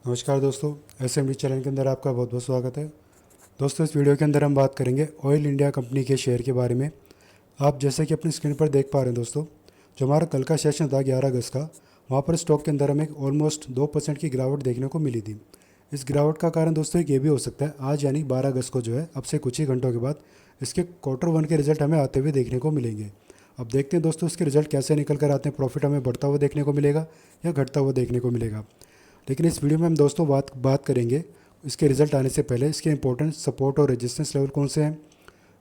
नमस्कार दोस्तों, SMD channel के अंदर आपका बहुत बहुत स्वागत है। दोस्तों, इस वीडियो के अंदर हम बात करेंगे ऑयल इंडिया कंपनी के शेयर के बारे में। आप जैसे कि अपनी स्क्रीन पर देख पा रहे हैं दोस्तों, जो हमारा कल का सेशन था 11 अगस्त का, वहाँ पर स्टॉक के अंदर हमें ऑलमोस्ट 2% की गिरावट देखने को मिली थी। इस गिरावट का कारण दोस्तों एक ये भी हो सकता है, आज यानी 12 अगस्त को जो है, अब से कुछ ही घंटों के बाद इसके Q1 के रिजल्ट हमें आते हुए देखने को मिलेंगे। अब देखते हैं दोस्तों इसके रिजल्ट कैसे निकल कर आते हैं, प्रॉफिट हमें बढ़ता हुआ देखने को मिलेगा या घटता हुआ देखने को मिलेगा। लेकिन इस वीडियो में हम दोस्तों बात करेंगे इसके रिजल्ट आने से पहले इसके इंपॉर्टेंट सपोर्ट और रेजिस्टेंस लेवल कौन से हैं,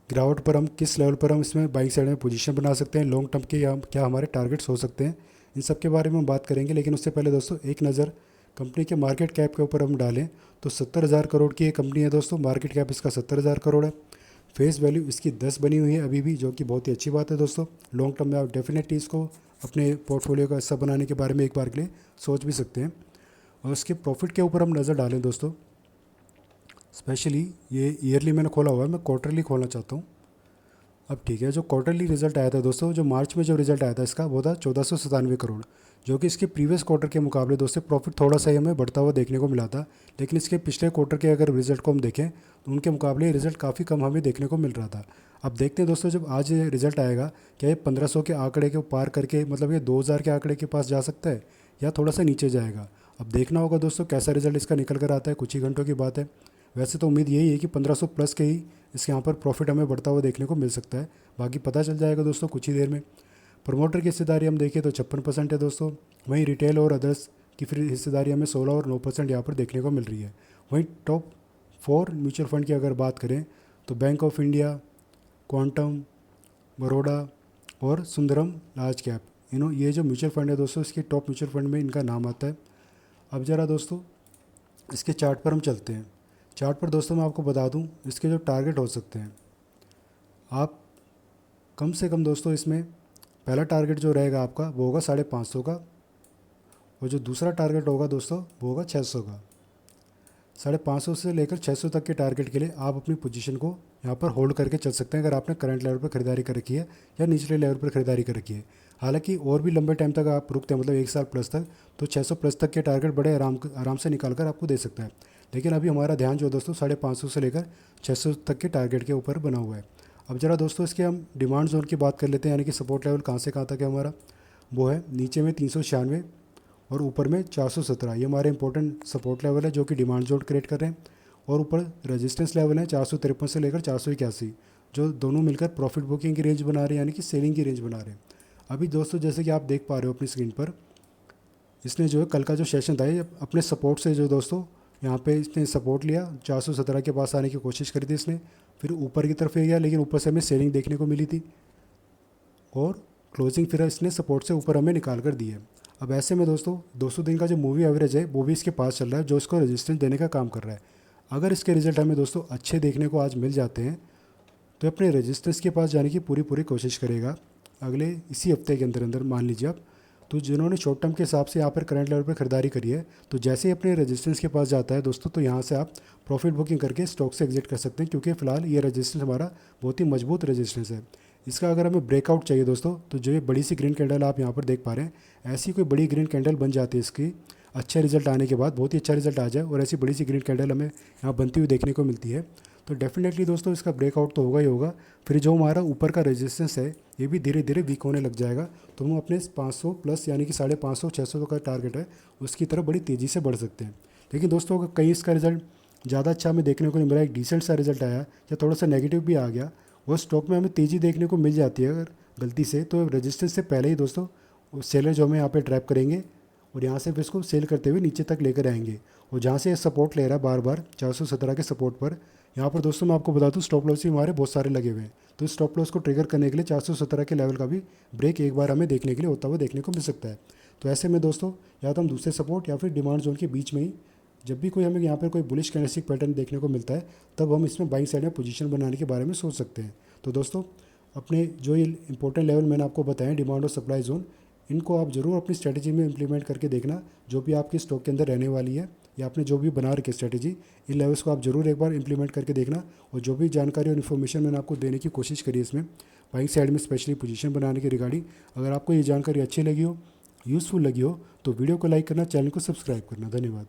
गिरावट पर हम किस लेवल पर हम इसमें बाइंग साइड में पोजीशन बना सकते हैं, लॉन्ग टर्म के या क्या हमारे टारगेट्स हो सकते हैं, इन सब के बारे में हम बात करेंगे। लेकिन उससे पहले दोस्तों एक नज़र कंपनी के मार्केट कैप के ऊपर हम डालें तो 70,000 करोड़ की ये कंपनी है दोस्तों। मार्केट कैप इसका 70,000 करोड़ है। फेस वैल्यू इसकी 10 बनी हुई है अभी भी, जो कि बहुत ही अच्छी बात है दोस्तों। लॉन्ग टर्म में आप डेफिनेटली इसको अपने पोर्टफोलियो का हिस्सा बनाने के बारे में एक बार के लिए सोच भी सकते हैं। और इसके प्रॉफिट के ऊपर हम नज़र डालें दोस्तों, स्पेशली ये ईयरली मैंने खोला हुआ है, मैं क्वार्टरली खोलना चाहता हूँ। अब ठीक है, जो क्वार्टरली रिजल्ट आया था दोस्तों, जो मार्च में जो रिजल्ट आया था इसका, वो था 1497 करोड़, जो कि इसके प्रीवियस क्वार्टर के मुकाबले दोस्तों प्रॉफिट थोड़ा सा ही हमें बढ़ता हुआ देखने को मिला था। लेकिन इसके पिछले क्वार्टर के अगर रिजल्ट को हम देखें तो उनके मुकाबले रिजल्ट काफ़ी कम हमें देखने को मिल रहा था। अब देखते हैं दोस्तों, जब आज ये रिजल्ट आएगा, क्या ये 1500 के आंकड़े के पार करके, मतलब ये 2000 के आंकड़े के पास जा सकता है या थोड़ा सा नीचे जाएगा। अब देखना होगा दोस्तों कैसा रिजल्ट इसका निकल कर आता है, कुछ ही घंटों की बात है। वैसे तो उम्मीद यही है कि 1500 प्लस के ही इसके यहाँ पर प्रॉफिट हमें बढ़ता हुआ देखने को मिल सकता है। बाकी पता चल जाएगा दोस्तों कुछ ही देर में। प्रमोटर की हिस्सेदारी हम देखें तो 56% है दोस्तों। वहीं रिटेल और अदर्स की फिर हिस्सेदारी हमें 16 और 9% यहाँ पर देखने को मिल रही है। वहीं टॉप 4 म्यूचुअल फंड की अगर बात करें तो bank of India, quantum, Baroda और सुंदरम लार्ज कैप, ये जो म्यूचुअल फंड है दोस्तों, इसके टॉप म्यूचुअल फंड में इनका नाम आता है। अब ज़रा दोस्तों इसके चार्ट पर हम चलते हैं। चार्ट पर दोस्तों मैं आपको बता दूं इसके जो टारगेट हो सकते हैं, आप कम से कम दोस्तों इसमें पहला टारगेट जो रहेगा आपका वो होगा 550 का, और जो दूसरा टारगेट होगा दोस्तों वो होगा 600 का। 550 से लेकर 600 तक के टारगेट के लिए आप अपनी पोजीशन को यहाँ पर होल्ड करके चल सकते हैं, अगर आपने करंट लेवल पर खरीदारी कर रखी है या निचले लेवल पर खरीदारी कर रखी है। हालांकि और भी लंबे टाइम तक आप रुकते हैं, मतलब 1 साल प्लस तक, तो 600 प्लस तक के टारगेट बड़े आराम से निकाल कर आपको दे सकता है। लेकिन अभी हमारा ध्यान जो दोस्तों 550 से लेकर 600 तक के टारगेट के ऊपर बना हुआ है। अब ज़रा दोस्तों इसके हम डिमांड जोन की बात कर लेते हैं, यानी कि सपोर्ट लेवल कहाँ से कहाँ तक है हमारा। वो है नीचे में 396 और ऊपर में 417। ये हमारे इंपॉर्टेंट सपोर्ट लेवल है जो कि डिमांड जोन क्रिएट कर रहे हैं। और ऊपर रेजिस्टेंस लेवल है 453 से लेकर 481, जो दोनों मिलकर प्रॉफिट बुकिंग की रेंज बना रहे हैं, यानी कि सेलिंग की रेंज बना रहे हैं। अभी दोस्तों जैसे कि आप देख पा रहे हो अपनी स्क्रीन पर, इसने जो है कल का जो सेशन था, ये अपने सपोर्ट से जो दोस्तों यहाँ पे इसने सपोर्ट लिया, 417 के पास आने की कोशिश करी थी इसने, फिर ऊपर की तरफ गया, लेकिन ऊपर से हमें सेलिंग देखने को मिली थी और क्लोजिंग फिर इसने सपोर्ट से ऊपर हमें निकाल कर दी है। अब ऐसे में दोस्तों 200 दिन का जो मूवी एवरेज है वो भी इसके पास चल रहा है, जो इसको रेजिस्टेंस देने का काम कर रहा है। अगर इसके रिजल्ट हमें दोस्तों अच्छे देखने को आज मिल जाते हैं तो अपने रेजिस्टेंस के पास जाने की पूरी कोशिश करेगा अगले इसी हफ्ते के अंदर अंदर, मान लीजिए आप। तो जिन्होंने शॉर्ट टर्म के हिसाब से यहाँ पर करंट लेवल पर खरीदारी करी है, तो जैसे ही अपने रेजिस्टेंस के पास जाता है दोस्तों, तो यहाँ से आप प्रॉफिट बुकिंग करके स्टॉक से एग्जिट कर सकते हैं, क्योंकि फिलहाल ये रेजिस्टेंस हमारा बहुत ही मजबूत रेजिस्टेंस है। इसका अगर हमें ब्रेकआउट चाहिए दोस्तों, तो जो ये बड़ी सी ग्रीन कैंडल आप यहाँ पर देख पा रहे हैं, ऐसी कोई बड़ी ग्रीन कैंडल बन जाती है इसकी अच्छे रिजल्ट आने के बाद, बहुत ही अच्छा रिजल्ट आ जाए और ऐसी बड़ी सी ग्रीन कैंडल हमें यहाँ बनती हुई देखने को मिलती है, तो डेफिनेटली दोस्तों इसका ब्रेकआउट तो होगा ही होगा। फिर जो हमारा ऊपर का रेजिस्टेंस है ये भी धीरे धीरे वीक होने लग जाएगा, तो हम अपने 500 प्लस यानी कि 550 600 का टारगेट है उसकी तरफ बड़ी तेज़ी से बढ़ सकते हैं। लेकिन दोस्तों अगर कहीं इसका रिजल्ट ज़्यादा अच्छा हमें देखने को नहीं मिला, एक डिसेंट सा रिजल्ट आया या थोड़ा सा नेगेटिव भी आ गया, वो स्टॉक में हमें तेज़ी देखने को मिल जाती है अगर गलती से, तो रेजिस्टेंस से पहले ही दोस्तों सेलर जो हमें यहाँ पे ट्रैप करेंगे और यहाँ से फिर इसको सेल करते हुए नीचे तक लेकर आएंगे। और जहाँ से सपोर्ट ले रहा है बार बार 417 के सपोर्ट पर, यहाँ पर दोस्तों मैं आपको बता दूँ स्टॉप लॉस भी हमारे बहुत सारे लगे हुए हैं, तो स्टॉप लॉस को ट्रिगर करने के लिए 417 के लेवल का भी ब्रेक एक बार हमें देखने के लिए होता हुआ देखने को मिल सकता है। तो ऐसे में दोस्तों या तो हम दूसरे सपोर्ट या फिर डिमांड जोन के बीच में ही, जब भी कोई हमें यहाँ पर कोई बुलिश कैंडलस्टिक पैटर्न देखने को मिलता है, तब हम इसमें बाइंग साइड में पोजीशन बनाने के बारे में सोच सकते हैं। तो दोस्तों अपने जो ये इंपॉर्टेंट लेवल मैंने आपको बताया डिमांड और सप्लाई जोन, इनको आप ज़रूर अपनी स्ट्रेटजी में इंप्लीमेंट करके देखना, जो भी आपकी स्टॉक के अंदर रहने वाली है या आपने जो भी बना रखी स्ट्रेटजी, इन लेवल्स को आप ज़रूर एक बार इंप्लीमेंट करके देखना। और जो भी जानकारी और इन्फॉर्मेशन मैंने आपको देने की कोशिश करी है इसमें बाइंग साइड में स्पेशली पोजीशन बनाने के रिगार्डिंग, अगर आपको ये जानकारी अच्छी लगी हो, यूज़फुल लगी हो, तो वीडियो को लाइक करना, चैनल को सब्सक्राइब करना। धन्यवाद।